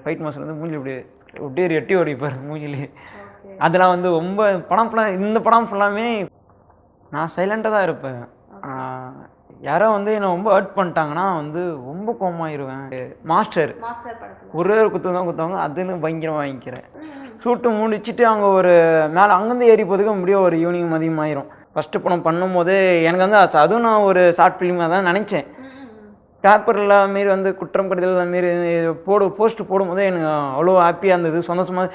Fight master வந்து மூஞ்சி அப்படியே எட்டி ஓடிப்பார் மூஞ்சிலே. அதெல்லாம் வந்து ரொம்ப படம் ஃபுல்லாக இந்த படம் ஃபுல்லாமே நான் சைலண்டாக தான் இருப்பேன். யாரோ வந்து என்னை ரொம்ப ஹர்ட் பண்ணிட்டாங்கன்னா வந்து ரொம்ப கோவமாயிருவேன். மாஸ்டர் ஒரே ஒரு குத்து தான் குத்துவாங்க, அதுன்னு பயங்கரமாக வாங்கிக்கிறேன். ஷூட்டு முடிச்சுட்டு அவங்க ஒரு மேலே அங்கேருந்து ஏறி போகிறதுக்கு முடியும் ஒரு ஈவினிங் மதியம் ஆயிரும். ஃபஸ்ட்டு படம் பண்ணும்போது எனக்கு வந்து அதுவும் நான் ஒரு ஷார்ட் ஃபிலிமாக தான் நினச்சேன். பேப்பரில் மாரி வந்து குற்றம் கடிதல் மாரி போஸ்ட் போடும்போது எனக்கு அவ்வளோ ஹாப்பியாக இருந்தது, சந்தோஷமாக.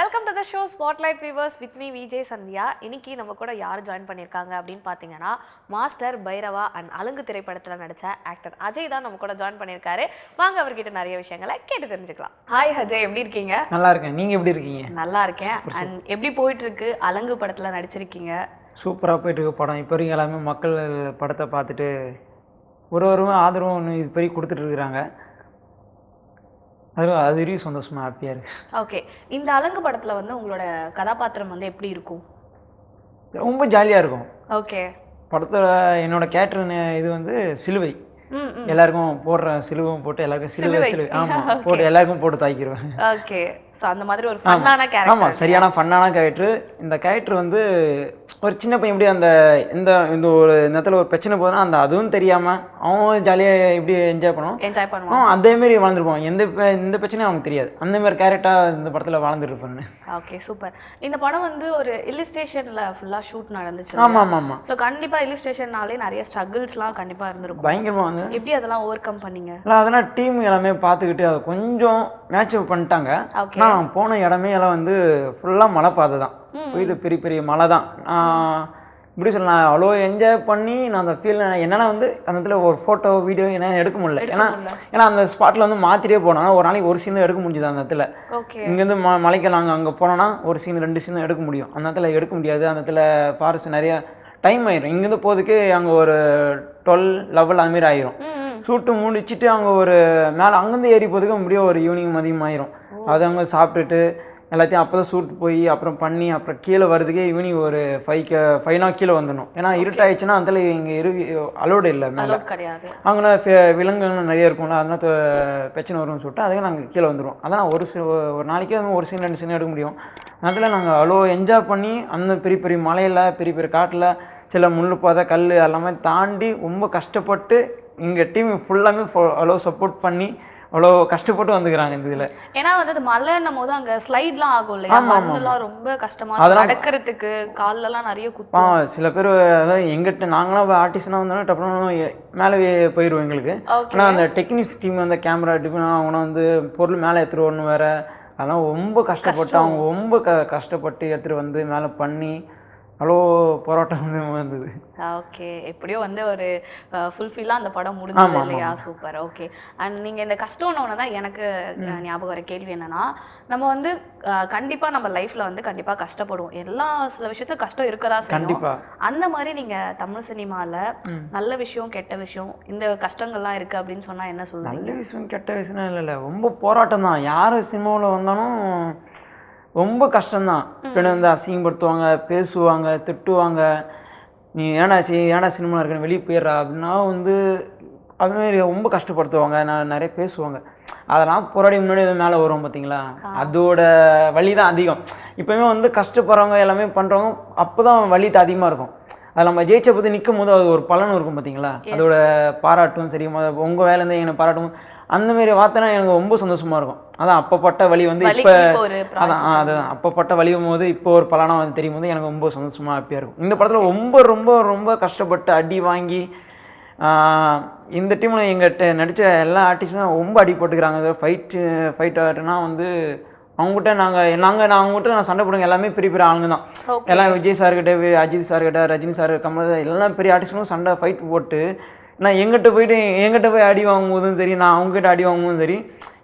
Welcome to the show spotlight viewers with me Vijay Sandhya. இன்னைக்கு நம்ம கூட யார் ஜாயின் பண்ணியிருக்காங்க அப்படின்னு பார்த்தீங்கன்னா, மாஸ்டர், பைரவா அண்ட் அலங்கு திரைப்படத்தில் நடித்த ஆக்டர் அஜய் தான் நம்ம கூட ஜாயின் பண்ணியிருக்காரு. வாங்க அவர்கிட்ட நிறைய விஷயங்களை கேட்டு தெரிஞ்சுக்கலாம். ஹாய் அஜய், எப்படி இருக்கீங்க? நல்லா இருக்கேன், நீங்கள் எப்படி இருக்கீங்க? நல்லா இருக்கேன். அண்ட் எப்படி போயிட்டு இருக்கு? அலங்கு படத்தில் நடிச்சிருக்கீங்க, சூப்பராக போயிட்டு இருக்கு படம். இப்போ வரைக்கும் எல்லாமே மக்கள் படத்தை பார்த்துட்டு ஒருவரும் ஆதரவும் ஒன்று இது பெரிய கொடுத்துட்டு இருக்கிறாங்க. அது வரையும் சந்தோஷமாக ஹாப்பியாக இருக்கு. ஓகே, இந்த அலங்கு படத்தில் வந்து உங்களோட கதாபாத்திரம் வந்து எப்படி இருக்கும்? ரொம்ப ஜாலியாக இருக்கும். ஓகே, படத்தில் என்னோட கேரக்டர் இது வந்து சிலுவை. எல்லாருக்கும் போடுற சிலுவும் போட்டு எல்லாருக்கும் சிலுவை ஆமாம் போட்டு எல்லாருக்கும் போட்டு தாக்கிடுவேன். ஓகே, ஸோ அந்த மாதிரி ஒரு ஃபன்னான கேரக்டர். ஆமாம், சரியான ஃபன்னான கேரக்டர். இந்த கேரக்டர் வந்து ஒரு சின்ன பையன் எப்படி அந்த இந்த ஒரு நேரத்தில் ஒரு பிரச்சனை போதுன்னா அந்த அதுவும் தெரியாமல் அவன் ஜாலியாக எப்படி என்ஜாய் பண்ணுவான். அதேமாரி வாழ்ந்துருப்பான். இந்த பிரச்சனையும் அவனுக்கு தெரியாது. அந்தமாரி கேரக்டராக இந்த படத்தில் வாழ்ந்துருப்பான்னு. Okay, super. இந்த படம் வந்து ஒரு இல்லுஸ்ட்ரேஷனில் ஃபுல்லாக ஷூட் நடந்துச்சு. ஆமாம். ஸோ கண்டிப்பாக இல்லுஸ்ட்ரேஷன்னாலே நிறைய ஸ்ட்ரகிள்ஸ்லாம் கண்டிப்பாக இருந்திருக்கும். பயங்கரமாக வந்து எப்படி அதெல்லாம் ஓவர் கம் பண்ணீங்க? இல்லை, அதெல்லாம் டீம் எல்லாமே பார்த்துக்கிட்டு அதை கொஞ்சம் மேட்சப் பண்ணிட்டாங்க. நான் போன இடமே எல்லாம் வந்து ஃபுல்லாக மலை பாதை தான், போயிட்டு பெரிய மலை தான். இப்படி சொல்ல நான் அவ்வளோ என்ஜாய் பண்ணி நான் அந்த ஃபீல் என்னென்னா வந்து அந்த இடத்துல ஒரு ஃபோட்டோ வீடியோ என்ன எடுக்க முடியல. ஏன்னா அந்த ஸ்பாட்டில் வந்து மாற்றிட்டே போனோம்னா ஒரு நாளைக்கு ஒரு சீன் எடுக்க முடியுது. அந்த இடத்துல இங்கேருந்து மலைக்கு நாங்கள் அங்கே போனோன்னா ஒரு சீன் 2 சீன் எடுக்க முடியும். அந்த இடத்துல எடுக்க முடியாது. அந்த இடத்துல ஃபாரஸ்ட் நிறைய டைம் ஆயிரும். இங்கேருந்து போகிறதுக்கு அங்கே ஒரு 12 அதுமாரி ஆயிரும். ஷூட்டு முடிச்சுட்டு அவங்க ஒரு மேலே அங்கேருந்து ஏறி போகிறதுக்கு முடியும் ஒரு ஈவினிங் மதியம் ஆயிரும். அது அவங்க சாப்பிட்டுட்டு எல்லாத்தையும் அப்போ தான் ஷூட் போய் அப்புறம் பண்ணி அப்புறம் கீழே வர்றதுக்கே ஈவினிங் ஒரு 5 கீழே வந்துடணும். ஏன்னா இருட்டாயிடுச்சுன்னா அதில் இங்கே அலோடு இல்லை மேலே கிடையாது. அங்கே விலங்குகள் நிறைய இருக்கும்ல, அதனால பிரச்சனை வரும்னு சொல்லிட்டு அதுக்கு நாங்கள் கீழே வந்துடுவோம். அதான் ஒரு நாளைக்கே ஒரு சீன் 2 சீன் எடுக்க முடியும். அதில் நாங்கள் அவ்வளோ என்ஜாய் பண்ணி அந்த பெரிய மலையில் பெரிய காட்டில் சில முள் பாதை கல் எல்லாமே தாண்டி ரொம்ப கஷ்டப்பட்டு எங்கள் டீம் ஃபுல்லாமே அவ்வளோ சப்போர்ட் பண்ணி அவ்வளோ கஷ்டப்பட்டு வந்துக்கிறாங்க இந்த இதில். ஏன்னா வந்து அது மலைன்னும் போது அங்கே ஸ்லைட்லாம் ஆகும் இல்லையா, மண்ணெல்லாம் ரொம்ப கஷ்டமாக நடக்கிறதுக்கு, காலெல்லாம் நிறைய குத்தும். சில பேர் அதாவது எங்கிட்ட நாங்களாம் ஆர்டிஸ்ட்னா வந்தோன்னா டப்புனு மேலே போயிடுவோம் எங்களுக்கு. ஆனால் அந்த டெக்னிக்ஸ் டீம் அந்த கேமரா டிப் அவங்கள வந்து பொருள் மேலே எடுத்துகிட்டு வரணும் வேறு. அதெல்லாம் ரொம்ப கஷ்டப்பட்டு அவங்க ரொம்ப கஷ்டப்பட்டு எடுத்துகிட்டு வந்து மேலே பண்ணி அவ்வளோ போராட்டம் வந்தது. ஓகே, எப்படியோ வந்து ஒரு ஃபுல்ஃபில்லாக அந்த படம் முடிஞ்சது இல்லையா? சூப்பர். ஓகே, அண்ட் நீங்கள் இந்த கஷ்டம்னு தான் எனக்கு ஞாபகம் வர கேள்வி என்னென்னா, நம்ம வந்து கண்டிப்பாக நம்ம லைஃப்பில் வந்து கண்டிப்பாக கஷ்டப்படுவோம். சில விஷயத்துல கஷ்டம் இருக்கதா செய்யும். அந்த மாதிரி நீங்கள் தமிழ் சினிமாவில் நல்ல விஷயம் கெட்ட விஷயம் இந்த கஷ்டங்கள்லாம் இருக்குது அப்படின்னு சொன்னால் என்ன சொல்லுங்கள்? நல்ல விஷயம் கெட்ட விஷயம் இல்லை, ரொம்ப போராட்டம் தான். யார் சினிமாவில் வந்தாலும் ரொம்ப கஷ்டம்தான். பெண்ணை வந்து அசிங்கப்படுத்துவாங்க, பேசுவாங்க, திட்டுவாங்க. நீ ஏன்னா சினிமா இருக்கணும் வெளியே போயிடுறா அப்படின்னா வந்து அதுமாரி ரொம்ப கஷ்டப்படுத்துவாங்க. நான் நிறைய பேசுவாங்க. அதெல்லாம் போராடி முன்னாடி மேலே வரும் பார்த்தீங்களா, அதோட வலி தான் அதிகம். இப்போவுமே வந்து கஷ்டப்படுறவங்க எல்லாமே பண்ணுறவங்க அப்போ தான் வலி அதிகமாக இருக்கும். அது நம்ம ஜெயிச்ச பற்றி நிற்கும் போது அது ஒரு பலன் இருக்கும் பார்த்தீங்களா, அதோட பாராட்டும் சரி, உங்கள் வேலையிலேருந்து என்னை பாராட்டும் அந்தமாரி வார்த்தைனா எனக்கு ரொம்ப சந்தோஷமாக இருக்கும். அதான் அப்பப்பட்ட வலி வந்து இப்போ அதுதான் அப்பப்பட்ட வலியும் போது இப்போ ஒரு பலனாக வந்து தெரியும் போது எனக்கு ரொம்ப சந்தோஷமாக ஹாப்பியாக இருக்கும். இந்த படத்தில் ரொம்ப ரொம்ப ரொம்ப கஷ்டப்பட்டு அடி வாங்கி இந்த டீமில் எங்கிட்ட நடித்த எல்லா ஆர்டிஸ்ட்டுமே ரொம்ப அடி போட்டுக்கிறாங்க. ஃபைட் ஆகிட்டுனா வந்து அவங்ககிட்ட நான் அவங்ககிட்ட நான் சண்டை போடுங்க எல்லாமே பெரிய ஆளுங்க தான். எல்லாம் விஜய் சார்கிட்ட, அஜித் சார்கிட்ட, ரஜினி சார், கமல், எல்லாம் பெரிய ஆர்டிஸ்ட்டும் சண்டை ஃபைட் போட்டு நான் எங்கிட்ட போய் அடி வாங்கும்போதும் சரி, நான் அவங்ககிட்ட அடி வாங்கும்போதும் சரி,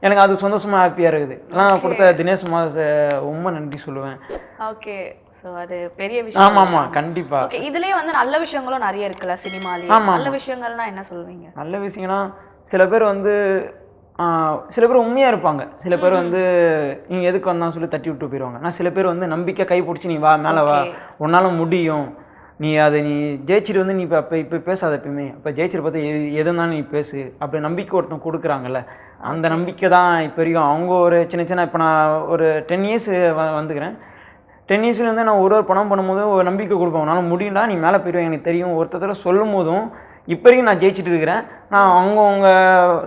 எனக்கு அது சந்தோஷமாக ஹாப்பியாக இருக்குது. நான் கொடுத்த தினேஷ் மாஸ் ரொம்ப நன்றி சொல்லுவேன். ஓகே, ஸோ அது பெரிய விஷயம். ஆமாம் கண்டிப்பாக. ஓகே, இதுலேயே வந்து நல்ல விஷயங்களும் நிறைய இருக்குல்ல சினிமாலேயே. நல்ல விஷயங்கள்னா என்ன சொல்லுவீங்க? நல்ல விஷயம்னா சில பேர் வந்து சில பேர் உண்மையாக இருப்பாங்க. சில பேர் வந்து நீங்கள் எதுக்கு வந்தாலும் சொல்லி தட்டி விட்டு போயிடுவாங்க. ஆனால் சில பேர் வந்து நம்பிக்கை கை பிடிச்சி நீ வா மேலே வா, உன்னால் முடியும், நீ ஜெயிச்சிட்டு வந்து நீ இப்போ பேசாத எப்பயுமே. இப்போ ஜெயிச்சிட்டு பார்த்து எது இருந்தாலும் நீ பேசு. அப்படி நம்பிக்கை ஒருத்தன் கொடுக்குறாங்கல்ல, அந்த நம்பிக்கை தான் இப்போ வரைக்கும். அவங்க ஒரு சின்ன இப்போ நான் ஒரு 10 இயர்ஸ் வந்துக்கிறேன். 10 இயர்ஸ்லேருந்து நான் ஒரு படம் பண்ணும்போது ஒரு நம்பிக்கை கொடுப்பேன். உன்னால் முடியும்டா, நீ மேலே போயிடுவேன் எனக்கு தெரியும். ஒருத்தர் சொல்லும் போதும் இப்போ வரைக்கும் நான் ஜெயிச்சிட்டு இருக்கிறேன். நான் அவங்க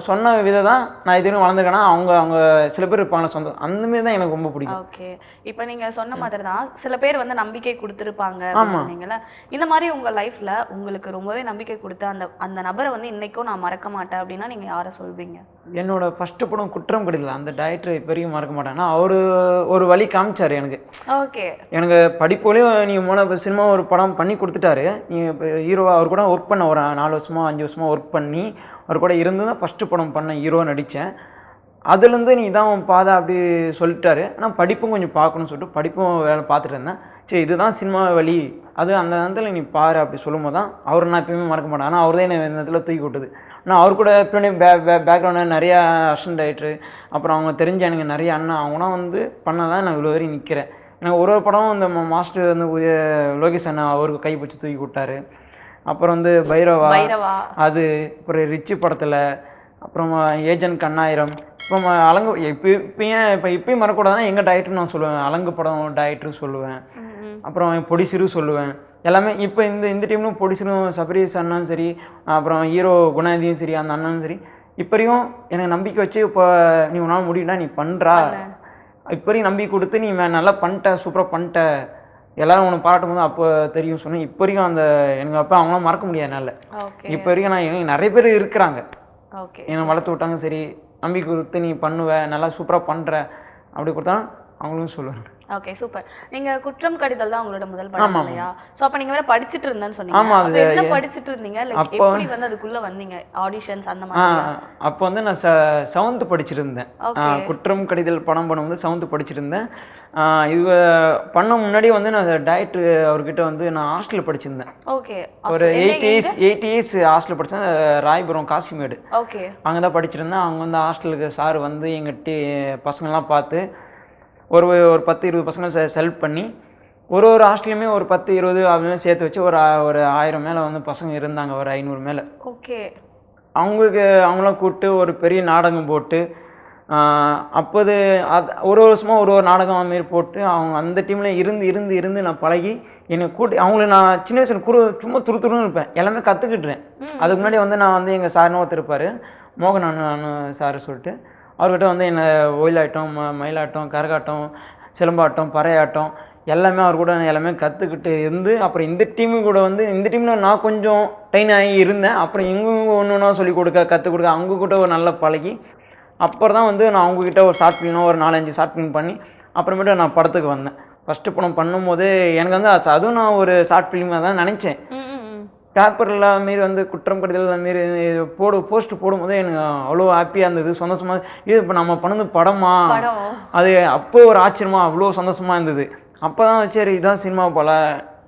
சொன்ன விதை தான் நான் இது வரைக்கும் வளர்ந்துருக்கேன்னா அவங்க சில பேர் இருப்பாங்க சொந்தம். அந்தமாரி தான் எனக்கு ரொம்ப பிடிக்கும். ஓகே, இப்போ நீங்கள் சொன்ன மாதிரி தான் சில பேர் வந்து நம்பிக்கை கொடுத்துருப்பாங்க அப்படின்னு சொன்னீங்கல்ல. இந்த மாதிரி உங்கள் லைஃப்பில் உங்களுக்கு ரொம்பவே நம்பிக்கை கொடுத்து அந்த நபரை வந்து இன்றைக்கும் நான் மறக்க மாட்டேன் அப்படின்னா நீங்கள் யாரை சொல்வீங்க? என்னோட ஃபஸ்ட்டு படம் குற்றம் கடிதல், அந்த டைரக்டர் இப்போ வரைக்கும் மறக்க மாட்டேன்னா அவர் ஒரு வழி காமிச்சார் எனக்கு. ஓகே, எனக்கு படிப்போலையும் நீங்கள் சினிமா ஒரு படம் பண்ணி கொடுத்துட்டாரு. நீங்கள் இப்போ ஹீரோவாக அவர் கூட ஒர்க் பண்ண ஒரு 4 வருஷமோ 5 வருஷமோ ஒர்க் பண்ணி அவர் கூட இருந்து தான் ஃபஸ்ட்டு படம் பண்ணேன், ஹீரோ நடித்தேன். அதுலேருந்து நீ தான் பாதை அப்படி சொல்லிட்டாரு. ஆனால் படிப்பும் கொஞ்சம் பார்க்கணும்னு சொல்லிட்டு படிப்பும் வேலை பார்த்துட்டு இருந்தேன். சரி இதுதான் சினிமா வழி, அது அந்த நேரத்தில் நீ பாரு அப்படி சொல்லும் போது தான் அவர் நான் எப்பயுமே மறக்க மாட்டேன். ஆனால் அவர் தான் என்ன இந்த இடத்துல தூக்கி விட்டுது. ஆனால் அவர் கூட பின்னாடி பேக்ரவுண்டில் நிறையா அசிஸ்டன்ட் டைரக்டரு, அப்புறம் அவங்க தெரிஞ்ச எனக்கு நிறைய அண்ணன், அவங்களாம் வந்து பண்ணதான் நான் இவ்வளோ வரையும் நிற்கிறேன். எனக்கு ஒரு படம் இந்த மாஸ்டர் வந்து லோகேஷ் அண்ணா அவருக்கு கை பிடிச்சி தூக்கி விட்டாரு. அப்புறம் வந்து பைரவா, அது அப்புறம் ரிச்சு படத்தில், அப்புறம் ஏஜென்ட் கண்ணாயிரம். இப்போ அலங்கு இப்பயும் மறக்கூடாதுன்னா எங்கள் டைரக்டர்னு நான் சொல்லுவேன், அலங்கு படம் டைரக்டரும் சொல்லுவேன். அப்புறம் பொடிசிரும் சொல்லுவேன். எல்லாமே இப்போ இந்த டீம்லும் பொடிசிரும் சபரீஸ் அண்ணனும் சரி, அப்புறம் ஹீரோ குணாதியும் சரி, அந்த அண்ணனும் சரி, இப்போ வரையும் எனக்கு நம்பிக்கை வச்சு இப்போ நீ உன்னால் முடியும்னா நீ பண்ணுறா, இப்போ வரையும் நம்பிக்கை கொடுத்து நீ நல்லா பண்ணிட்ட, சூப்பராக பண்ணிட்ட, எல்லோரும் உனக்கு பாராட்டும் போது அப்போ தெரியும் சொன்னேன். இப்போ வரைக்கும் அந்த எனக்கு அப்போ அவங்களாம் மறக்க முடியாது என்னால். இப்போ வரைக்கும் நான் நிறைய பேர் இருக்கிறாங்க என்னை வளர்த்து விட்டாங்க. சரி நம்பிக்கை கொடுத்து நீ பண்ணுவ, நல்லா சூப்பராக பண்ணுற அப்படி கொடுத்தா அவங்களும் சொல்லுவாங்க. Okay, super. நீங்க குற்றம் கடிதல் தான் உங்களோட முதல் படம் இல்லையா? சோ அப்ப நீங்க வேற படிச்சிட்டு இருந்தேன்னு சொன்னீங்க. ஆமா, அது என்ன படிச்சிட்டு இருந்தீங்க? லைக் எப்படி வந்து அதுக்குள்ள வந்தீங்க? ஆடிஷன்ஸ் அந்த மாதிரி? அப்போ வந்து நான் 7th படிச்சிட்டு இருந்தேன். குற்றம் கடிதல் படம் பண்ணும்போது 7th படிச்சிட்டு இருந்தேன். இது பண்ண முன்னாடி வந்து நான் டைரக்டர் அவர்கிட்ட வந்து நான் ஹாஸ்டலில் படிச்சிருந்தேன். ஓகே, ஒரு 8 இயர்ஸ் ஹாஸ்டலில் படித்தேன், ராயபுரம் காசிமேடு. ஓகே, அங்கே தான் படிச்சிருந்தேன். அவங்க வந்து ஹாஸ்டலுக்கு சார் வந்து எங்கள் பசங்கள்லாம் பார்த்து ஒரு 10-20 பசங்க செலக்ட் பண்ணி ஒரு ஹாஸ்டல்லையுமே ஒரு 10-20 அப்படின்னு சேர்த்து வச்சு ஒரு 1000 மேலே வந்து பசங்க இருந்தாங்க, ஒரு 500 மேலே. ஓகே, அவங்களாம் கூப்பிட்டு ஒரு பெரிய நாடகம் போட்டு அப்போது ஒரு வருஷமாக ஒரு நாடகம் மாரி போட்டு அவங்க அந்த டீமில் இருந்து நான் பழகி என்னை அவங்களுக்கு நான் சின்ன வயசில் சும்மா துருத்துருன்னு இருப்பேன், எல்லாமே கற்றுக்கிட்டுறேன். அதுக்கு முன்னாடி வந்து நான் வந்து எங்கள் சார்னு ஒருத்தர் இருப்பார், மோகன் அண்ணு சார் சொல்லிட்டு, அவர்கிட்ட வந்து என்னை ஒயிலாட்டம், மயிலாட்டம், கரகாட்டம், சிலம்பாட்டம், பறையாட்டம் எல்லாமே அவர் கூட எல்லாமே கற்றுக்கிட்டு இருந்து அப்புறம் இந்த டீமு கூட வந்து இந்த டீமில் நான் கொஞ்சம் ட்ரெயின் ஆகி இருந்தேன். அப்புறம் இங்கே ஒன்று ஒன்றா சொல்லிக் கற்றுக் கொடுக்க அவங்க கூட ஒரு நல்லா பழகி அப்புறம் தான் வந்து நான் அவங்கக்கிட்ட ஒரு ஷார்ட் ஃபிலிம் ஒரு 4-5 ஷார்ட் ஃபிலிம் பண்ணி அப்புறமேட்டு நான் படத்துக்கு வந்தேன். ஃபஸ்ட்டு படம் பண்ணும்போது எனக்கு வந்து அதுவும் நான் ஒரு ஷார்ட் ஃபிலிமாக தான் நினச்சேன். பேப்பரில் மாரி வந்து குற்றம் கடிதல் மாரி போஸ்ட் போடும்போது எனக்கு அவ்வளோ ஹாப்பியாக இருந்தது, சந்தோஷமாக. இது இப்போ நம்ம பண்ணது படமா, அது அப்போ ஒரு ஆச்சரியமாக அவ்வளோ சந்தோஷமாக இருந்தது. அப்போ தான் சரி இதுதான் சினிமா போல்.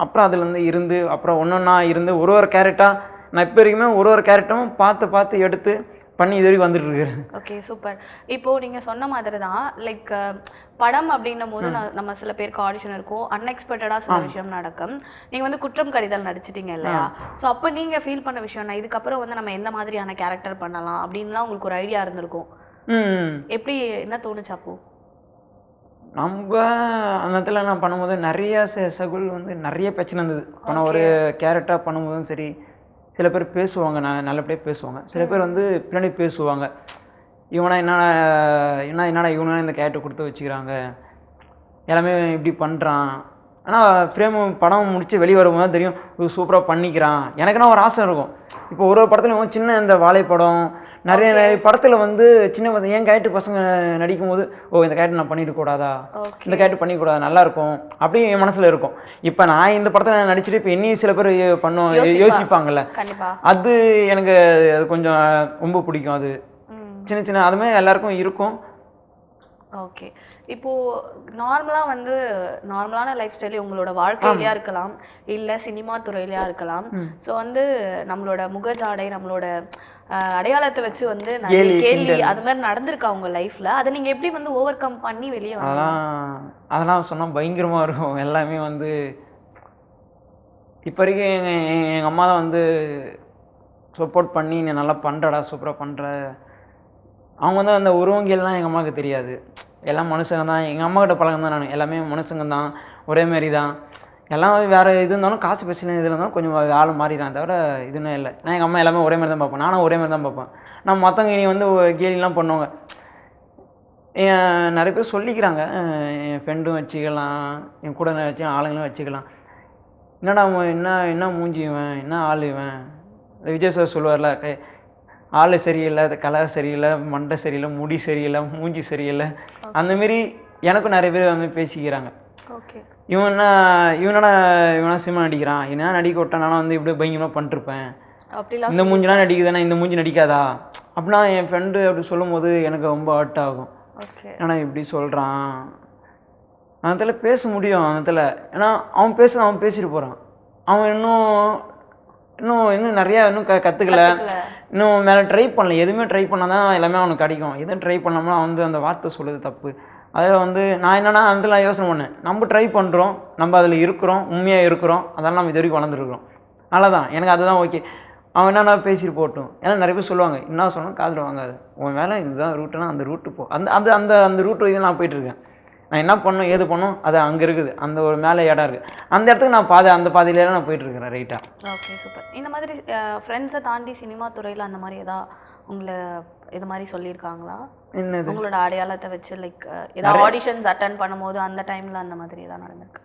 அப்புறம் அதுலேருந்து இருந்து அப்புறம் ஒன்றா இருந்து ஒரு கேரக்டராக நான் இப்போ வரைக்குமே ஒரு கேரக்டரும் பார்த்து எடுத்து பண்ணி இது வரைக்கும் வந்துட்டு இருக்கிறேன். Okay, super. இப்போது நீங்கள் சொன்ன மாதிரி தான் லைக் படம் அப்படின்னும் போது நம்ம சில பேருக்கு ஆடிஷன் இருக்கும், அன்எக்ஸ்பெக்டடாக சில விஷயம் நடக்கும். நீங்கள் வந்து குற்றம் கடிதல் நடிச்சிட்டிங்க இல்லையா? ஸோ அப்போ நீங்கள் ஃபீல் பண்ண விஷயம் நான் இதுக்கப்புறம் வந்து நம்ம எந்த மாதிரியான கேரக்டர் பண்ணலாம் அப்படின்லாம் உங்களுக்கு ஒரு ஐடியா இருந்திருக்கும். எப்படி என்ன தோணுச்சு அப்போ? நம்ம அந்த இடத்துல நான் பண்ணும்போது நிறைய சகுல் வந்து நிறைய பிரச்சனை இருந்தது. இப்போ நான் ஒரு கேரக்டராக பண்ணும்போதும் சரி, சில பேர் பேசுவாங்க, நான் நல்லபடியாக பேசுவாங்க, சில பேர் வந்து பின்னாடி பேசுவாங்க, என்னடா இவனா இந்த கேரக்டர் கொடுத்து வச்சுக்கிறாங்க, எல்லாமே இப்படி பண்ணுறான். ஆனால் ஃப்ரேம் படம் முடித்து வெளியே வரும்போது தான் தெரியும் சூப்பராக பண்ணிக்கிறான். எனக்குன்னா ஒரு ஆசை இருக்கும். இப்போ ஒரு படத்துலையும் சின்ன இந்த வாழைப்படம் நிறைய படத்தில் வந்து சின்ன என் கேரக்டர் பசங்க நடிக்கும் போது இந்த கேரக்டர் நான் பண்ணிடக்கூடாதா, இந்த கேரக்டர் பண்ணிக்கூடாதா, நல்லாயிருக்கும் அப்படி என் மனசில் இருக்கும். இப்போ நான் இந்த படத்தில் நடிச்சுட்டு இப்போ என்னையும் சில பேர் யோசிப்பாங்கல்ல, அது எனக்கு அது கொஞ்சம் ரொம்ப பிடிக்கும். அது சின்ன அதுமாதிரி எல்லாருக்கும் இருக்கும். ஓகே, இப்போது நார்மலான லைஃப் ஸ்டைல் உங்களோட வாழ்க்கையிலையா இருக்கலாம், இல்லை சினிமா துறையிலையா இருக்கலாம். ஸோ வந்து நம்மளோட முகஜாடை, நம்மளோட அடையாளத்தை வச்சு வந்து நிறைய கேள்வி அது மாதிரி நடந்திருக்கா உங்கள் லைஃப்பில்? அதை நீங்கள் எப்படி வந்து ஓவர் கம் பண்ணி வெளியே அதெல்லாம் சொன்னால் பயங்கரமாக இருக்கும். எல்லாமே வந்து இப்போ வரைக்கும் எங்கள் அம்மா தான் வந்து சப்போர்ட் பண்ணி நீ நல்லா பண்ணுறடா, சூப்பராக பண்ணுற. அவங்க வந்து அந்த உருவங்கியெல்லாம் எங்கள் அம்மாவுக்கு தெரியாது. எல்லாம் மனுஷங்க தான். எங்கள் அம்மாக்கிட்ட பழக்கம் தான் நான். எல்லாமே மனுஷங்க தான், ஒரே மாரி தான். எல்லாம் வேறு இது இருந்தாலும் காசு பிரச்சனை இதில் இருந்தாலும் கொஞ்சம் ஆள் மாறி தான், தவிர இதுன்னு இல்லை. நான் எங்கள் அம்மா எல்லாமே ஒரே மாதிரி தான் பார்ப்பேன். நானும் ஒரே மாதிரி தான் பார்ப்பேன். நான் மற்றவங்க இனி வந்து கேலிலாம் பண்ணுவாங்க. நிறைய பேர் சொல்லிக்கிறாங்க, என் ஃப்ரெண்டும் வச்சுக்கலாம், என் கூட வச்சு ஆளுங்களும் வச்சுக்கலாம். என்னடா என்ன மூஞ்சி இவன், என்ன ஆள் இவன். விஜய் சார் சொல்லுவார்ல, ஆள் சரியில்லை, கலர் சரியில்லை, மண்டை சரியில்லை, முடி சரியில்லை, மூஞ்சி சரியில்லை. அந்தமாரி எனக்கும் நிறைய பேர் வந்து பேசிக்கிறாங்க. ஓகே, இவனா சினிமா நடிக்கிறான், என்ன நடிக்க விட்டான், நானும் வந்து இப்படி பயங்கரமாக பண்ணிருப்பேன். அப்படிலாம் இந்த மூஞ்சிலாம் நடிக்குதுன்னா இந்த மூஞ்சி நடிக்காதா அப்படின்னா என் ஃப்ரெண்டு அப்படி சொல்லும் போது எனக்கு ரொம்ப ஹர்ட் ஆகும். ஏன்னா இப்படி சொல்கிறான், அந்த பேச முடியும் அந்த. ஏன்னா அவன் பேசிட்டு போகிறான். அவன் இன்னும் நிறையா கற்றுக்கல, இன்னும் மேலே ட்ரை பண்ணல. எதுவுமே ட்ரை பண்ணால் தான் எல்லாமே அவனுக்கு கிடைக்கும். எதுவும் ட்ரை பண்ணாமல் அவன் வந்து அந்த வார்த்தை சொல்லுது தப்பு. அதில் வந்து நான் என்னென்னா அதில் யோசனை பண்ணேன், நம்ம ட்ரை பண்ணுறோம், நம்ம அதில் இருக்கிறோம், உண்மையாக இருக்கிறோம், அதெல்லாம் நம்ம இது வரைக்கும் வளர்ந்துருக்குறோம். நல்லதான், எனக்கு அதுதான் ஓகே. அவன் என்னென்னா பேசிட்டு போகட்டும். ஏன்னா நிறைய பேர் சொல்லுவாங்க, என்ன சொன்னால் காதில் வாங்காது, உன் வேலை இதுதான் ரூட்டுனா அந்த ரூட்டு போ. அந்த ரூட்டு இது நான் போயிட்டுருக்கேன். நான் என்ன பண்ணணும் ஏது பண்ணணும் அது அங்கே இருக்குது, அந்த ஒரு மேலே இடம் இருக்குது, அந்த இடத்துக்கு நான் அந்த பாதையிலே நான் போயிட்டுருக்கிறேன். ரைட்டாக. Okay, super. இந்த மாதிரி ஃப்ரெண்ட்ஸை தாண்டி சினிமா துறையில் அந்த மாதிரி உங்களை இது மாதிரி சொல்லியிருக்காங்களா? என்னது உங்களோட அடையாளத்தை வச்சு லைக் ஏதாவது ஆடிஷன்ஸ் அட்டன் பண்ணும்போது அந்த டைமில் அந்த மாதிரி ஏதாவது நடந்திருக்கு?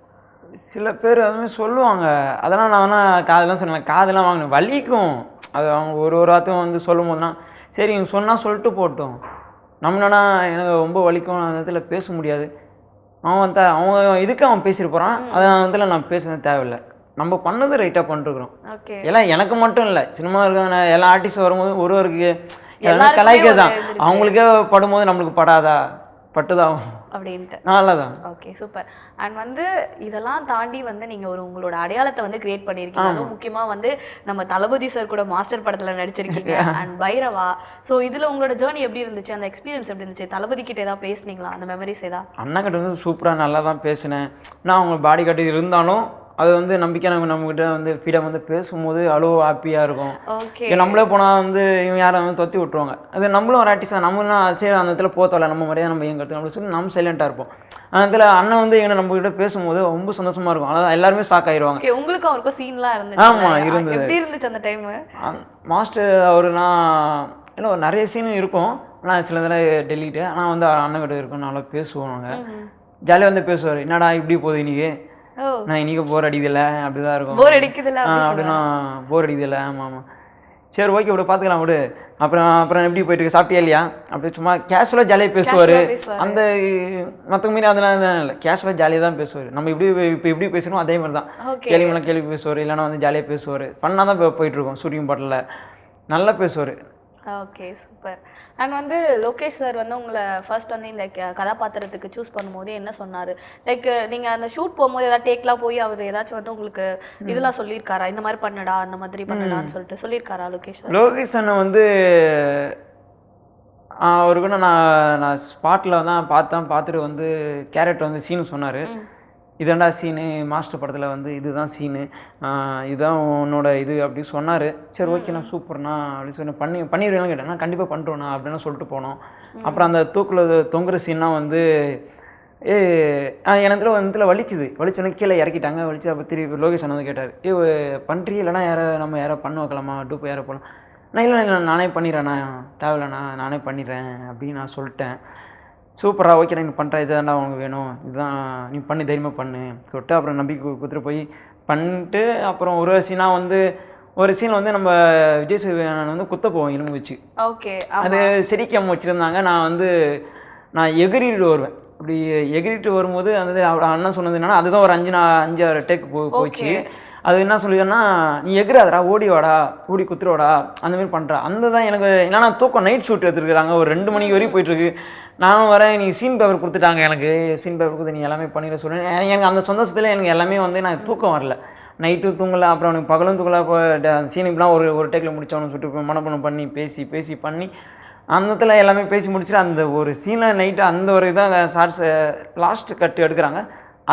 சில பேர் அதுமாதிரி சொல்லுவாங்க. அதெல்லாம் நான் வேணால் காதெல்லாம் சொன்னேன், காதெல்லாம் வாங்கினேன், வலிக்கும். அது அவங்க ஒரு வார்த்தையும் வந்து சொல்லும் போதுனா சரி இவங்க சொன்னால் சொல்லிட்டு போட்டோம். நம்மளா எனக்கு ரொம்ப வலிக்கும், அந்த இடத்துல பேச முடியாது. அவன் இதுக்கு அவன் பேசிட்டு போகிறான், அது இடத்துல நான் பேசுறது தேவையில்லை. நம்ம பண்ணது ரைட்டாக பண்ணிருக்கிறோம். எல்லாம் எனக்கு மட்டும் இல்லை, சினிமா இருக்க எல்லா ஆர்டிஸ்டும் வரும்போது ஒருவருக்கு எல்லாம் கலாய்க்க தான். அவங்களுக்கே படும்போது நம்மளுக்கு படாதா, பட்டுதான் அப்படின்ட்டு. நல்லதான். Okay, super. அண்ட் வந்து இதெல்லாம் தாண்டி வந்து நீங்கள் உங்களோட அடையாளத்தை வந்து கிரியேட் பண்ணியிருக்கீங்க. அதுவும் முக்கியமாக வந்து நம்ம தளபதி சார் கூட மாஸ்டர் படத்தில் நடிச்சிருக்கீங்க அண்ட் பைரவா. ஸோ இதில் உங்களோட ஜேர்னி எப்படி இருந்துச்சு, அந்த எக்ஸ்பீரியன்ஸ் எப்படி இருந்துச்சு? தளபதி கிட்ட ஏதாவது பேசுனீங்களா, அந்த மெமரிஸ் ஏதாவது? அண்ணா கிட்ட வந்து சூப்பராக நல்லா தான் பேசினேன். நான் அவங்க பாடி கட்டி இருந்தாலும் அது வந்து நம்பிக்கை நம்மக்கிட்ட வந்து ஃப்ரீடம் வந்து பேசும்போது அவ்வளோ ஹாப்பியாக இருக்கும். நம்மளே போனால் வந்து இவங்க யாரை வந்து தொத்தி விட்டுருவாங்க. அது நம்மளும் ஒரு ஆர்டிஸ்டாக நம்மளும் சரி அந்த இடத்துல போத்தல நம்ம மரியாதை நம்ம எங்க கற்றுக்கணும் சொல்லி நம்ம சைலண்ட்டாக இருப்போம். அந்த இடத்துல அண்ணன் வந்து எங்களை நம்மக்கிட்ட பேசும்போது ரொம்ப சந்தோஷமாக இருக்கும். அதான் எல்லாருமே ஷாக் ஆகிடுவாங்க. உங்களுக்கு அவருக்கும் சீன்லாம் இருந்துச்சு? ஆமாம், இருந்தது. எப்படி இருந்துச்சு அந்த டைம்? மாஸ்டர் அவருனா இல்லை ஒரு நிறைய சீனும் இருக்கும், ஆனால் சில இதில் டெல்லிட்டு. ஆனால் வந்து அண்ணன் இருக்கும், நல்லா பேசுவோம். நாங்கள் ஜாலியாக வந்து பேசுவார், என்னடா இப்படி போகுது இன்றைக்கி, நான் இன்றைக்கி போர் அடிக்குதில்ல, அப்படி தான் இருக்கும். போர் அடிக்குதில்ல அப்படின்னா போர் அடிக்குதில்ல. ஆமாம் சரி ஓகே விடு பார்த்துக்கலாம் விடு. அப்புறம் எப்படி போயிட்டு சாப்பிட்டியா இல்லையா அப்படி சும்மா கேஷுவலாக ஜாலியாக பேசுவார். அந்த மற்ற மாரி அதெல்லாம் இல்லை, கேஷுவலாக ஜாலியாக தான் பேசுவார். நம்ம இப்போ எப்படி பேசணும் அதே மாதிரி தான். கேள்வி பேசுவார், இல்லைன்னா வந்து ஜாலியாக பேசுவார். ஃபன்னாக தான் போயிட்டுருக்கோம். ஷூட்டிங் பாட்டில் நல்லா பேசுவார். Okay, super. அண்ட் வந்து லோகேஷ் சார் வந்து உங்களை ஃபர்ஸ்ட் வந்து இந்த கதாபாத்திரத்துக்கு சூஸ் பண்ணும்போது என்ன சொன்னார்? லைக் நீங்கள் அந்த ஷூட் போகும்போது ஏதாவது டேக்லாம் போய் அவர் ஏதாச்சும் வந்து உங்களுக்கு இதெல்லாம் சொல்லியிருக்காரா, இந்த மாதிரி பண்ணடா அந்த மாதிரி பண்ணடான்னு சொல்லிட்டு சொல்லியிருக்காரா லோகேஷ் சார்? லோகேஷ் அண்ணன் வந்து அவருக்கு நான் ஸ்பாட்டில் தான் பார்த்துட்டு வந்து கேரக்டர் வந்து சீனு சொன்னார். இதாண்டா சீனு, மாஸ்டர் படத்தில் வந்து இதுதான் சீனு, இதுதான் உன்னோட இது அப்படின்னு சொன்னார். சரி ஓகேண்ணா சூப்பர்ண்ணா அப்படின்னு சொன்னேன். பண்ணிடுவேன்னு கேட்டேன். நான் கண்டிப்பாக பண்ணுறோண்ணா அப்படின்னு சொல்லிட்டு போனோம். அப்புறம் அந்த தூக்கில் தொங்குற சீன்னா வந்து எனக்கு வந்து வலிச்சுன்னு கீழே இறக்கிட்டாங்க. வலிச்சு அப்போ திருப்பி லோகேஷ் வந்து கேட்டார், பண்ணுறீ இல்லைனா நம்ம யாரை பண்ண வைக்கலாமா, டூப்பு யாரை போகலாம்? நான் இல்லை நானே பண்ணிடுறேண்ணா, தேவையில்லண்ணா நானே பண்ணிடுறேன் அப்படின்னு நான் சொல்லிட்டேன். சூப்பராக ஓகே நீ பண்ணுற இதுதான்டா உனக்கு வேணும், இதுதான் நீ பண்ணி தைரியமாக பண்ணு சொல்லிட்டு அப்புறம் நம்பிக்கை கொடுத்துட்டு போய் பண்ணிட்டு அப்புறம் ஒரு சீனாக வந்து ஒரு சீன் வந்து நம்ம விஜய் சேதுபதி வந்து குத்த போவோம் இரும்பு வச்சு. ஓகே, அது சிரிக்காமல் வச்சுருந்தாங்க. நான் எகிரிட்டு வருவேன். அப்படி எகிரிட்டு வரும்போது அந்த அண்ணன் சொன்னது என்னன்னா அதுதான் ஒரு 5-6 டேக் போச்சு. அது என்ன சொல்லிடுன்னா, நீ எகிராதரா, ஓடி வாடா, ஓடி குத்துருவாடா, அந்தமாரி பண்ணுறா. அந்த தான் எனக்கு என்னன்னா தூக்கம். நைட் ஷூட் எடுத்துருக்குறாங்க, ஒரு 2 மணிக்கு வரைக்கும் போயிட்டுருக்கு. நானும் வரேன், நீ சீன் பேப்பர் கொடுத்துட்டாங்க, எனக்கு சீன் பேப்பர் கொடுத்து நீ எல்லாமே பண்ணிட சொல்லுவேன். எனக்கு அந்த சந்தோஷத்தில் எனக்கு எல்லாமே வந்து நான் தூக்கம் வரல, நைட்டு தூங்கலை, அப்புறம் அவனுக்கு பகலும் தூங்கலை. இப்போ அந்த சீனுக்குலாம் ஒரு டேக்கில் முடித்தவனு சொல்லிட்டு மனப்பணம் பண்ணி பேசி பண்ணி அந்த இடத்துல எல்லாமே பேசி முடிச்சுட்டு அந்த ஒரு சீனில் நைட்டு அந்த ஒரு இதான் ஷார்ட்ஸ் லாஸ்ட் கட்டு எடுக்கிறாங்க.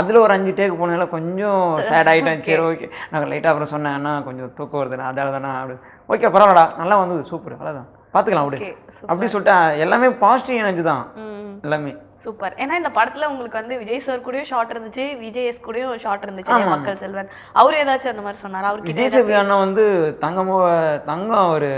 அதில் ஒரு 5 டேக் போனதில் கொஞ்சம் சேட் ஆகிட்டேன். சரி ஓகே நான் லைட்டாக அப்புறம் சொன்னேன் அண்ணா கொஞ்சம் தூக்கம் வருதுண்ணா அதால தானே அப்படி ஓகே பரவாயில்லடா நல்லா வந்தது சூப்பர் அவ்வளோதான் பார்த்துக்கலாம் அப்படி அப்படி சொல்லிட்டு எல்லாமே பாசிட்டிவ் எனர்ஜி தான் எல்லாமே. சூப்பர். ஏன்னா இந்த படத்துல உங்களுக்கு வந்து விஜய் சார் கூடயும் ஷார்ட் இருந்துச்சு, விஜய்எஸ் கூடயும் ஷார்ட் இருந்துச்சு. மக்கள் செல்வன் அவர் ஏதாச்சும் அந்த மாதிரி சொன்னாரா? அவருக்கு விஜய் சேதுபதி அண்ணா வந்து தங்கம் ஒரு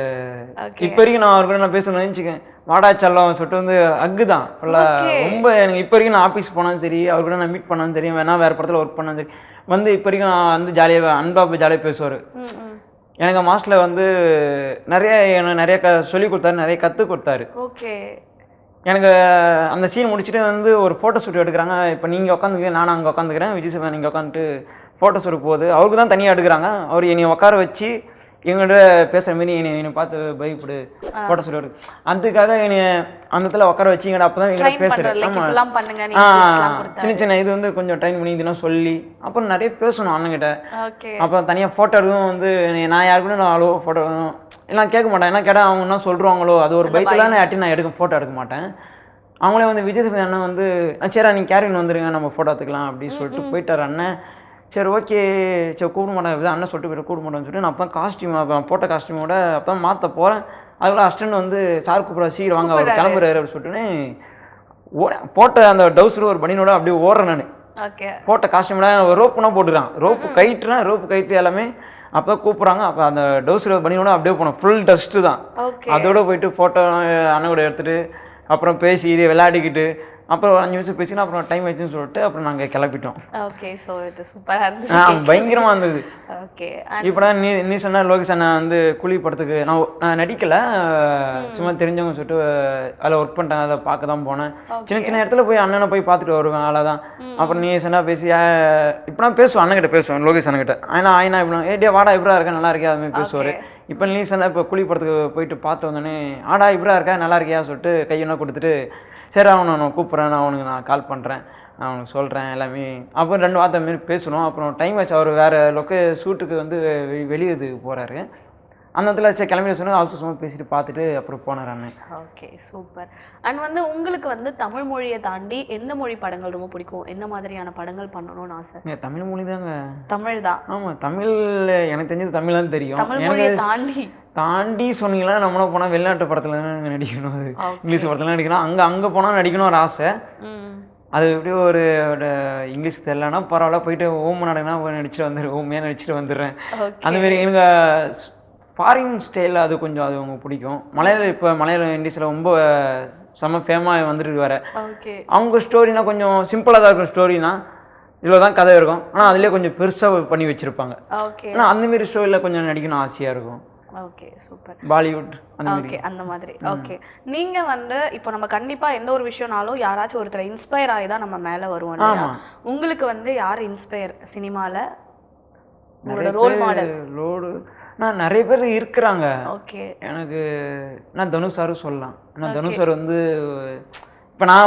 இப்போ வரைக்கும் நான் அவர் கூட நான் பேசணும்னு நினச்சிக்கேன். வாடா செல்லம் சொல்லிட்டு வந்து அக்கு தான் ஃபுல்லாக ரொம்ப எனக்கு இப்போ வரைக்கும் நான் ஆஃபீஸ் போனாலும் சரி அவர் கூட நான் மீட் பண்ணாலும் சரி வேணா வேறு படத்தில் ஒர்க் பண்ணாலும் சரி வந்து இப்போ வரைக்கும் நான் வந்து ஜாலியாக அன்பாப்பு ஜாலியாக பேசுவார். எனக்கு மாஸ்டரில் வந்து நிறைய சொல்லி கொடுத்தாரு, நிறைய கற்றுக் கொடுத்தாரு. ஓகே. எனக்கு அந்த சீன் முடிச்சுட்டு வந்து ஒரு ஃபோட்டோ ஷூட் எடுக்கிறாங்க. இப்போ நீங்கள் உட்காந்துக்கிறேன் நானும் அங்கே உட்காந்துக்கிறேன், விஜய் சேதுபதி நீங்கள் உட்காந்துட்டு ஃபோட்டோ ஷூட் போகுது. அவருக்கு தான் தனியாக எடுக்கிறாங்க. அவர் என்னை உட்கார வச்சு எங்கள்கிட்ட பேசுகிற மாரி என்னை பார்த்து பயப்படு ஃபோட்டோ ஷூட் எடு அதுக்காக என்னை அந்த இடத்துல உட்கார வச்சு எங்கள்கிட்ட அப்போ தான் எங்கள்கிட்ட பேசுகிறேன். சின்ன சின்ன இது வந்து கொஞ்சம் ட்ரைன் பண்ணி இதெல்லாம் சொல்லி அப்புறம் நிறைய பேசணும் அண்ணங்கிட்ட. அப்புறம் தனியாக ஃபோட்டோ எடுக்கவும் வந்து நான் யாருக்குன்னு நான் அவ்வளோ ஃபோட்டோ எல்லாம் கேட்க மாட்டேன். என்ன கேட்டால் அவங்க என்ன சொல்கிறாங்களோ அது ஒரு பைக்கில் நான் எடுக்க ஃபோட்டோ எடுக்க மாட்டேன். அவங்களே வந்து விஜய் சேதுபதி அண்ணன் வந்து சரி நீங்கள் கேரவின் வந்துடுங்க நம்ம ஃபோட்டோ எடுத்துக்கலாம் அப்படின்னு சொல்லிட்டு போயிட்டார் அண்ணன். சரி ஓகே சரி கூப்பிட மாட்டேன் அண்ணன் சொல்லிட்டு போய்ட்டு கூப்பிட மாட்டேன்னு சொல்லிட்டு நான் அப்போ தான் காஸ்டியூம் அப்போ போட்ட காஸ்டியூமோட அப்போ தான் மாற்ற போகிறேன். அதுக்குள்ள அஸ்டன்ட் வந்து சார் கூப்பிட்ற சீக்கிரம் வாங்க அவர் கிளம்புறாரு அப்படின்னு சொல்லிட்டுன்னு போட்ட அந்த டவுசர் ஒரு பனியனோட அப்படியே ஓடுறேன் நான். போட்ட காஸ்டியூமோட ரோப்புனா போட்டுறான், ரோப்பு கைட்டு எல்லாமே அப்போ கூப்பிட்றாங்க. அப்போ அந்த டவுசர் பனியனோட அப்படியே போனோம், ஃபுல் டஸ்ட்டு தான். அதோட போயிட்டு ஃபோட்டோ அண்ணன் கூட எடுத்துகிட்டு அப்புறம் பேசி விளையாடிக்கிட்டு அப்புறம் 5 நிமிஷம் பேசினா அப்புறம் டைம் ஆயிடுச்சுன்னு சொல்லிட்டு அப்புறம் நாங்கள் கிளப்பிட்டோம். ஓகே. ஸோ இது சூப்பராக இருந்துச்சு, பயங்கரமாக இருந்தது. ஓகே. இப்போ தான் நீ சொன்ன லோகேஷ் அண்ணா வந்து குழி படத்துக்கு நான் நடிக்கலை, சும்மா தெரிஞ்சவங்க சொல்லிட்டு அதில் ஒர்க் பண்ணிட்டாங்க, அதை பார்க்க தான் போனேன். சின்ன இடத்துல போய் அண்ணனை போய் பார்த்துட்டு வருவேன் அவ்வளோதான். அப்புறம் நீ சொன்னா பேசி இப்போ நான் பேசுவேன் அண்ணன்கிட்ட பேசுவேன் லோகேஷ் அண்ணன்கிட்ட. ஆயினா இப்படி ஏடியா வாடா இப்படா இருக்கா நல்லா இருக்கியா அதுமாதிரி பேசுவார். இப்போ நீ சொன்ன இப்போ குழி படத்துக்கு போயிட்டு பார்த்து வந்தோடனே ஆடா இப்படா இருக்கா நல்லா இருக்கியா சொல்லிட்டு கையெல்லாம் கொடுத்துட்டு சரி நான் கூப்பிட்றேன், நான் கால் பண்ணுறேன், நான் அவனுக்கு சொல்கிறேன் எல்லாமே. அப்புறம் 2 வார்த்தை மாரி பேசணும். அப்புறம் டைம் ஆச்சு, அவர் வேறு ஷூட்டுக்கு வந்து வெளியே போகிறாரு. அந்த இடத்துல சரி கிளம்பி சொன்னால் அவசர சும்மா பேசிட்டு பார்த்துட்டு அப்புறம் போனார் அண்ணன். Okay super. அண்ட் வந்து உங்களுக்கு வந்து தமிழ் மொழியை தாண்டி எந்த மொழி படங்கள் ரொம்ப பிடிக்கும்? எந்த மாதிரியான படங்கள் பண்ணணும்னு ஆசை? தமிழ் மொழி தாங்க. தமிழ் தான். ஆமாம் தமிழ் எனக்கு தெரிஞ்சது தமிழ் தான் தெரியும். எனக்கு தாண்டி சொன்னீங்கன்னா நம்மள போனால் வெளிநாட்டு படத்தில் தான் நடிக்கணும், அது இங்கிலீஷ் படத்தில் நடிக்கணும், அங்கே போனால் நடிக்கணும் ஒரு ஆசை. அது எப்படியும் ஒரு இங்கிலீஷ் தெரியலன்னா பரவாயில்ல போயிட்டு ஓம் நாடுனா நடிச்சுட்டு வந்துடுறேன். அந்தமாரி எனக்கு ஃபாரின் ஸ்டைலில் அது கொஞ்சம் அது அவங்க பிடிக்கும். மலையாள இண்டஸ்ட்ரியில் ரொம்ப செம்ம ஃபேமாக வந்துட்டு வர அவங்க ஸ்டோரினா கொஞ்சம் சிம்பிளாக தான் இருக்கும். ஸ்டோரினா இவ்வளோ தான் கதை இருக்கும், ஆனால் அதிலே கொஞ்சம் பெருசாக பண்ணி வச்சுருப்பாங்க. ஆனால் அந்தமாரி ஸ்டோரியில் கொஞ்சம் நடிக்கணும் ஆசையாக இருக்கும். Okay super. பாலிவுட் அந்த மாதிரி. ஓகே. நீங்க வந்து இப்போ நம்ம கண்டிப்பா எந்த ஒரு விஷயம்னாலும் யாராச்சும் ஒருத்தர் இன்ஸ்பயர் ஆகி தான் நம்ம மேல வருவோம் இல்லையா? உங்களுக்கு வந்து யார் இன்ஸ்பயர் சினிமால உங்களோட ரோல் மாடல்? நான் நிறைய பேர் இருக்கிறாங்க. ஓகே. எனக்கு நான் தனுஷ் சாரும் சொல்லலாம். நான் தனுஷ் சார் வந்து இப்போ நான்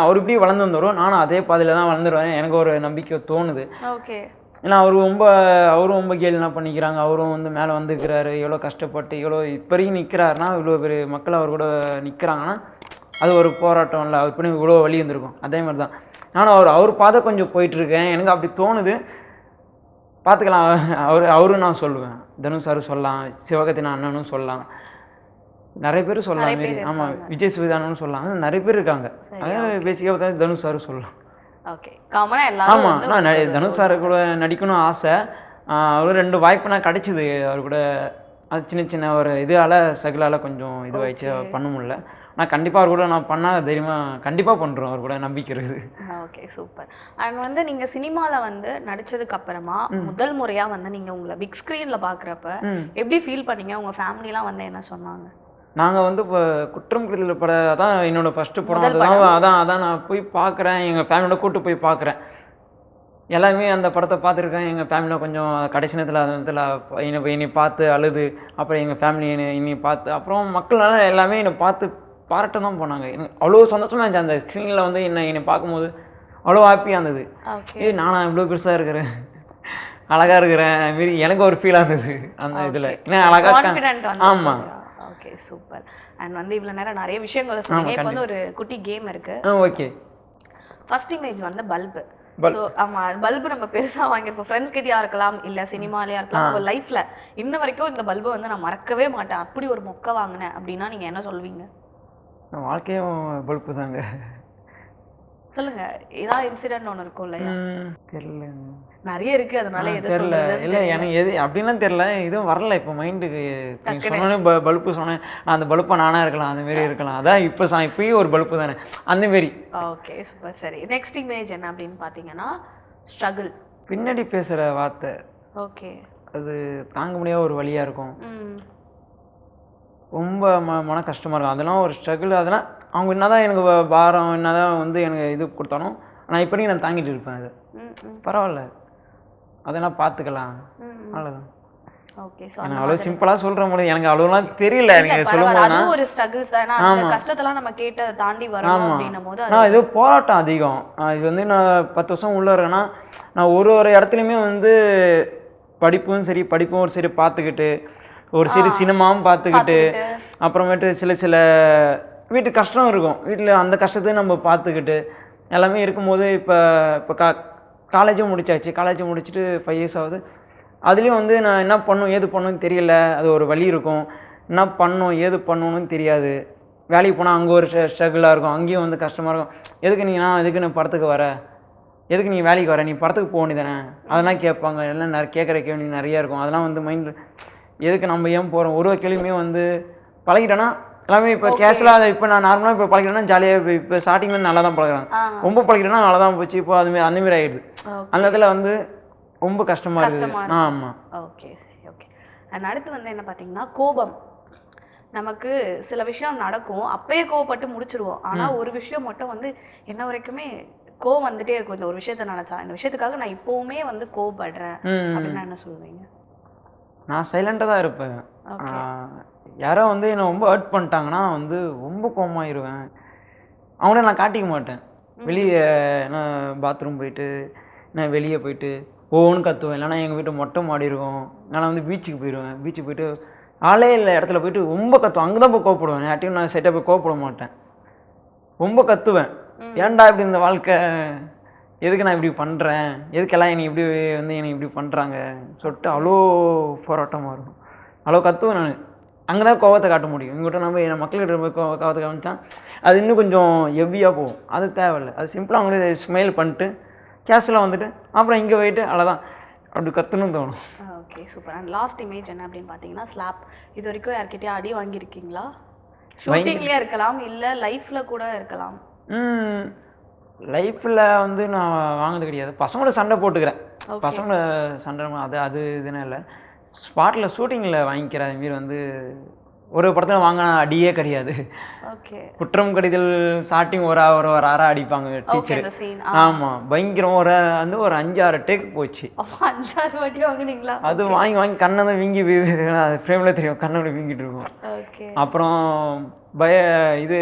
அவர் இப்படி வளர்ந்து வந்துடும், நானும் அதே பாதையில் தான் வளர்ந்துருவேன் எனக்கு ஒரு நம்பிக்கை தோணுது. ஓகே. ஏன்னா அவரும் ரொம்ப கேள்வி பண்ணிக்கிறாங்க. அவரும் வந்து மேலே வந்துக்கிறாரு, எவ்வளோ கஷ்டப்பட்டு எவ்வளோ இப்போ வரைக்கும் நிற்கிறாருன்னா இவ்வளோ பெரிய மக்கள் அவர் கூட நிற்கிறாங்கன்னா அது ஒரு போராட்டம் இல்லை, அவர் பண்ணி இவ்வளோ வழி இருந்திருக்கும். அதே மாதிரி தான் நானும் அவர் பாதை கொஞ்சம் போயிட்டுருக்கேன், எனக்கு அப்படி தோணுது. பார்த்துக்கலாம். அவரும் நான் சொல்லுவேன், தனுஷ் சாரும் சொல்லலாம், சிவகார்த்திகேயன் அண்ணனும் சொல்லலாம், நிறைய பேர் சொல்லலாம். மாரி ஆமாம் விஜய் சேதுபதி அண்ணனும் சொல்லலாம், நிறைய பேர் இருக்காங்க. அதாவது பேசிக்காக பார்த்தா தனுஷ் சாரும் சொல்லலாம். ஓகே. காமனா எல்லாரும் ஆமாம் நான் தனுஷ் சார் கூட நடிக்கணும் ஆசை. அவர் 2 வாய்ப்பு நான் கிடச்சிது அவர் கூட. அது சின்ன ஒரு இதால் சகிலால் கொஞ்சம் இதுவாகிடுச்சு, பண்ண முடியல. நான் கண்டிப்பாக அவர் கூட நான் பண்ணால் தைரியமாக கண்டிப்பாக பண்ணுறோம், அவர் கூட நம்பிக்கை இருக்குது. Okay super. அண்ட் வந்து நீங்கள் சினிமாவில் வந்து நடித்ததுக்கு அப்புறமா முதல் முறையாக வந்து நீங்கள் உங்களை பிக் ஸ்க்ரீனில் பார்க்குறப்ப எப்படி ஃபீல் பண்ணீங்க? உங்கள் ஃபேமிலிலாம் வந்து என்ன சொன்னாங்க? நாங்கள் வந்து இப்போ குற்றம் குற்றத்தில் பட தான் என்னோடய ஃபஸ்ட்டு படம். அதான் நான் போய் பார்க்குறேன், எங்கள் ஃபேமிலியோட கூப்பிட்டு போய் பார்க்குறேன். எல்லாமே அந்த படத்தை பார்த்துருக்கேன். எங்கள் ஃபேமிலியில் கொஞ்சம் கடைசி நேரத்தில் அந்த நேரத்தில் என்னை பார்த்து அழுது, அப்புறம் எங்கள் ஃபேமிலி என்னை பார்த்து, அப்புறம் மக்களால் எல்லாமே என்னை பார்த்து பாராட்ட தான் போனாங்க. எனக்கு அவ்வளோ சந்தோஷமாக இருந்துச்சு. அந்த ஸ்க்ரீனில் வந்து என்னை பார்க்கும்போது அவ்வளோ ஹாப்பியாக இருந்தது. நானா இவ்வளோ பெருசாக இருக்கிறேன், அழகாக இருக்கிறேன் மாரி எனக்கு ஒரு ஃபீலாக இருந்தது அந்த இதில். ஏன்னா அழகாக. ஆமாம். Okay super. அண்ட் வந்து இவ்வளோ நேரம் நிறைய விஷயங்களை சொன்னீங்க. இப்போ வந்து ஒரு குட்டி கேம் இருக்குது. ஓகே. ஃபர்ஸ்ட் இமேஜ் வந்து பல்பு. ஸோ ஆமாம், பல்பு நம்ம பெருசாக வாங்கியிருப்போம், ஃப்ரெண்ட்ஸ் கிட்டயா இருக்கலாம், இல்லை சினிமாலேயா இருக்கலாம். உங்கள் லைஃப்பில் இன்ன வரைக்கும் இந்த பல்பை வந்து நான் மறக்கவே மாட்டேன், அப்படி ஒரு மொக்கை வாங்கினேன் அப்படின்னா நீங்கள் என்ன சொல்வீங்க? வாழ்க்கையும் பல்பு தாங்க. சொல்லுங்க, ஏதாவது இன்சிடென்ட் ஒன்று இருக்கும் இல்லையா? தெரியல, நிறைய இருக்கு, அதனால எது தெரியல. சொல்றது இல்லை எனக்கு எது அப்படின்லாம் தெரியல, எதுவும் வரல இப்போ மைண்டுக்கு. சொன்னோன்னே பல்பு சொன்னேன், நான் அந்த பல்பை நானாக இருக்கலாம், அந்த மாரி இருக்கலாம். அதான் இப்போயும் ஒரு பல்பு தானே அந்த மாரி. Okay super. சரி, நெக்ஸ்ட் இமேஜ் என்ன அப்படின்னு பார்த்தீங்கன்னா ஸ்ட்ரகிள். பின்னாடி பேசுகிற வார்த்தை ஓகே, அது தாங்க முடியாத ஒரு வழியாக இருக்கும். ரொம்ப மன கஷ்டமாக இருக்கும். அதெல்லாம் ஒரு ஸ்ட்ரகிள். அதெல்லாம் அவங்க என்ன தான் எனக்கு பாரம் என்ன தான் வந்து எனக்கு இது கொடுத்தாலும் நான் இப்போதைக்கு நான் தாங்கிட்டு இருப்பேன். அது பரவாயில்ல, அதெல்லாம் பார்த்துக்கலாம், அவ்வளோதான். ஓகே, ஸோ எனக்கு அவ்வளோ சிம்பிளாக சொல்கிற முடியும், எனக்கு அவ்வளோலாம் தெரியல. எனக்கு சொல்லும்போது ஒரு ஸ்ட்ரகிள்ஸ் தான், அந்த கஷ்டத்தெல்லாம் நம்ம கேட்டு தாண்டி வரணும் அப்படின்னும் போது நான் இது போராட்டம் அதிகம். இது வந்து நான் 10 வருஷம் உள்ளே இருக்கேன்னா நான் ஒரு இடத்துலையுமே வந்து படிப்பும் சரி பார்த்துக்கிட்டு, ஒரு சினிமாவும் பார்த்துக்கிட்டு, அப்புறமேட்டு சில வீட்டு கஷ்டம் இருக்கும், வீட்டில் அந்த கஷ்டத்தையும் நம்ம பார்த்துக்கிட்டு எல்லாமே இருக்கும்போது இப்போ காலேஜும் முடிச்சாச்சு. காலேஜ் முடிச்சுட்டு 5 இயர்ஸ் ஆகுது. அதுலேயும் வந்து நான் என்ன பண்ணணும் ஏது பண்ணணும்னு தெரியல. அது ஒரு வழி இருக்கும், என்ன பண்ணணும் ஏது பண்ணணும்னு தெரியாது. வேலைக்கு போனால் அங்கே ஒரு ஸ்ட்ரகிளாக இருக்கும், அங்கேயும் வந்து கஷ்டமாக இருக்கும். எதுக்கு நீ படத்துக்கு வர, எதுக்கு நீ வேலைக்கு வர, நீ படத்துக்கு போக வேண்டியதானே, அதெல்லாம் கேட்பாங்க. எல்லாம் கேட்குற கேள்வி நிறையா இருக்கும். அதெல்லாம் வந்து மைண்டில் எதுக்கு நம்ம ஏன் போகிறோம் ஒரு கேள்வியுமே வந்து பழகிட்டேன்னா எல்லாமே. இப்போ கேஷுவலாக இப்போ நான் நார்மலாக இப்போ பழகிட்டேன்னா ஜாலியாக, இப்போ ஸ்டார்டிங் வந்து நல்லா தான் பழகிறாங்க, ரொம்ப பழகிட்டேன்னா நல்லா தான் போச்சு. இப்போ அதுமாரி அந்தமாரி ஆகிடுது. அந்த இடத்துல வந்து ரொம்ப கஷ்டமாக இருக்குது. ஆமாம். ஓகே சரி, ஓகே. அண்ட் அடுத்து வந்து என்ன பார்த்தீங்கன்னா கோபம். நமக்கு சில விஷயம் நடக்கும், அப்பயே கோவப்பட்டு முடிச்சிருவோம். ஆனால் ஒரு விஷயம் மட்டும் வந்து என்ன வரைக்குமே கோவம் வந்துட்டே இருக்கும். இந்த ஒரு விஷயத்த நினச்சா, இந்த விஷயத்துக்காக நான் இப்போவுமே வந்து கோவப்படுறேன் அப்படின்னா என்ன சொல்லுவீங்க? நான் சைலண்டாக தான் இருப்பேன். யாரோ வந்து என்னை ரொம்ப ஹர்ட் பண்ணிட்டாங்கன்னா வந்து ரொம்ப கோவமாயிருவேன். அவங்கள நான் காட்டிக்க மாட்டேன். வெளியே நான் பாத்ரூம் போயிட்டு, நான் வெளியே போயிட்டு ஓன்னு கத்துவேன். இல்லைனா எங்கள் வீட்டு மொட்டை மாடி இருக்கும், நான் வந்து பீச்சுக்கு போயிடுவேன். பீச்சுக்கு போயிட்டு ஆளே இல்லை இடத்துல போயிட்டு ரொம்ப கத்துவேன். அங்கே தான் போய் கோவப்படுவேன். யார்ட்டையும் நான் செட்டாக போய் கோவப்பட மாட்டேன், ரொம்ப கத்துவேன். ஏன்டா இப்படி இந்த வாழ்க்கை, எதுக்கு நான் இப்படி பண்ணுறேன், எதுக்கெல்லாம் என்னை இப்படி வந்து என்னை இப்படி பண்ணுறாங்க சொல்லிட்டு அவ்வளோ போராட்டமாக இருக்கும். அவ்வளோ கத்துவேன் நான். அங்கே தான் கோவத்தை காட்ட முடியும். இங்கிட்ட நம்ம மக்கள்கிட்ட போய் கோவத்தை காமிச்சா அது இன்னும் கொஞ்சம் ஹெவியாக போகும். அது தேவையில்லை. அது சிம்பிளாக அவங்களே ஸ்மைல் பண்ணிட்டு கேஷுவலாக வந்துட்டு அப்புறம் இங்கே போயிட்டு அவ்வளோதான் அப்படி கற்றுன்னு தோணும். Okay super. And last image என்ன அப்படின்னு பார்த்தீங்கன்னா ஸ்லாப். இது வரைக்கும் யார்கிட்டயும் அடி வாங்கியிருக்கீங்களா? ஷூட்டிங்லேயே இருக்கலாம், இல்லை லைஃப்பில் கூட இருக்கலாம். லைஃப்பில் வந்து நான் வாங்கினது கிடையாது. பசங்களோட சண்டை போட்டுக்கிறேன். பசங்களோட சண்டை அது இதுன்னு இல்லை. ஸ்பாட்டில் ஷூட்டிங்கில் வாங்கிக்கிற அதுமாரி வந்து ஒரு படத்தில் வாங்கின அடியே கிடையாது. ஓகே. குற்றம் கடிதல் ஸ்டார்டிங் ஒரு அரை அடிப்பாங்க டீச்சர். ஆமாம், பயங்கரம். வந்து ஒரு 5-6 டேக் போச்சு. 5-6 வாட்டி வாங்கினீங்களா? அது வாங்கி கண்ணை தான் வீங்கி அது ஃப்ரேமில் தெரியும், கண்ணோட வீங்கிட்டு இருக்கும். அப்புறம் இது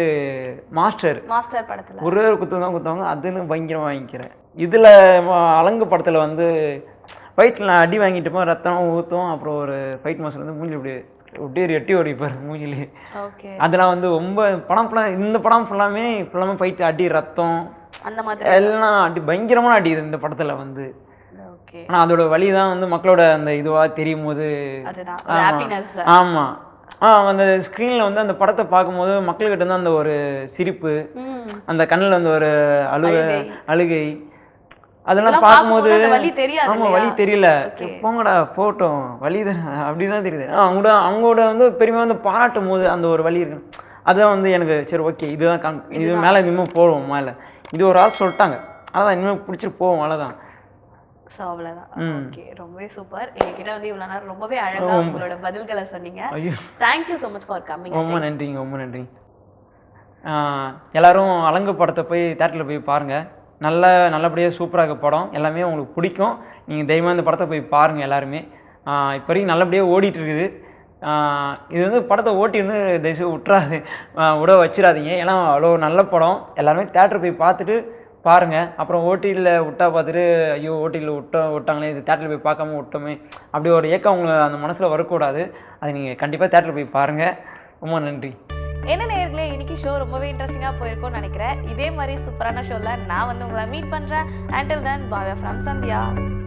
மாஸ்டர் படத்தில் ஒரு குத்து தான் குத்துவாங்க, அதுன்னு பயங்கரம் வாங்கிக்கிறேன். இதில் அலங்கு படத்தில் வந்து ஃபைட்டில் நான் அடி வாங்கிட்டு போய் ரத்தம் ஊற்றும். அப்புறம் ஒரு ஃபைட் மாஸ்டர் வந்து மூஞ்சி அப்படியே எட்டி ஓடிப்பார் மூஞ்சிலே. அதெல்லாம் வந்து ரொம்ப படம் ஃபுல்லாக, இந்த படம் ஃபுல்லாமே ஃபைட்டு அடி ரத்தம் அந்த மாதிரி எல்லாம் அடி பயங்கரமான அடி இந்த படத்தில் வந்து. ஆனால் அதோட வழி தான் வந்து மக்களோட அந்த இதுவாக தெரியும் போது. ஆமாம், அந்த ஸ்க்ரீனில் வந்து அந்த படத்தை பார்க்கும்போது மக்கள்கிட்ட வந்து அந்த ஒரு சிரிப்பு, அந்த கண்ணில் வந்து ஒரு அழுகை அதெல்லாம் பார்க்கும்போது ஆமாம் வலி தெரியல, போங்கடா போட்டோம் வலி தான் அப்படிதான் தெரியுது. அவங்களோட வந்து பெருமையாக வந்து பாராட்டும் போது அந்த ஒரு வலி இருக்கு. அதுதான் வந்து எனக்கு சரி ஓகே இதுதான் இது மேலே இனிமேல் போடுவோம், மேலே இது ஒரு ஆள் சொல்லிட்டாங்க அதான் இனிமேல் பிடிச்சிட்டு போவோம், அவ்வளோதான். ஸோ அவ்வளோதான். ஓகே, ரொம்பவே சூப்பர். எங்ககிட்ட வந்து இவ்வளோ நேரம் ரொம்பவே அழகாக உங்களோட பதில்களை சொன்னீங்க. Thank you so much for coming. ரொம்ப நன்றிங்க, ரொம்ப நன்றி. எல்லாரும் அலங்கு படத்தை போய் தேட்டரில் போய் பாருங்கள். நல்லபடியாக சூப்பராக படம், எல்லாமே உங்களுக்கு பிடிக்கும். நீங்கள் தைரியமாக இந்த படத்தை போய் பாருங்கள் எல்லாருமே. இப்போ வரைக்கும் நல்லபடியாக ஓடிட்டுருக்குது. இது வந்து படத்தை ஓட்டி வந்து தயவுசெய்து விட வச்சிடாதீங்க. ஏன்னா அவ்வளோ நல்ல படம். எல்லாருமே தேட்டர் போய் பார்த்துட்டு பாருங்கள். அப்புறம் ஓடியில் விட்டா பார்த்துட்டு ஐயோ ஓடியில் விட்டாங்களே, இது தேட்டரில் போய் பார்க்காம விட்டோமே அப்படி ஒரு ஏக்கம் உங்களை அந்த மனசில் வரக்கூடாது. அது நீங்கள் கண்டிப்பாக தேட்டரில் போய் பாருங்கள். ரொம்ப நன்றி. என்ன நேயர்களே, இன்னைக்கு ஷோ ரொம்பவே இன்ட்ரெஸ்டிங்காக போயிருக்கும்னு நினைக்கிறேன். இதே மாதிரி சூப்பரான ஷோவில் நான் வந்து உங்களை மீட் பண்ணுறேன். Until then, bye from Sandhya.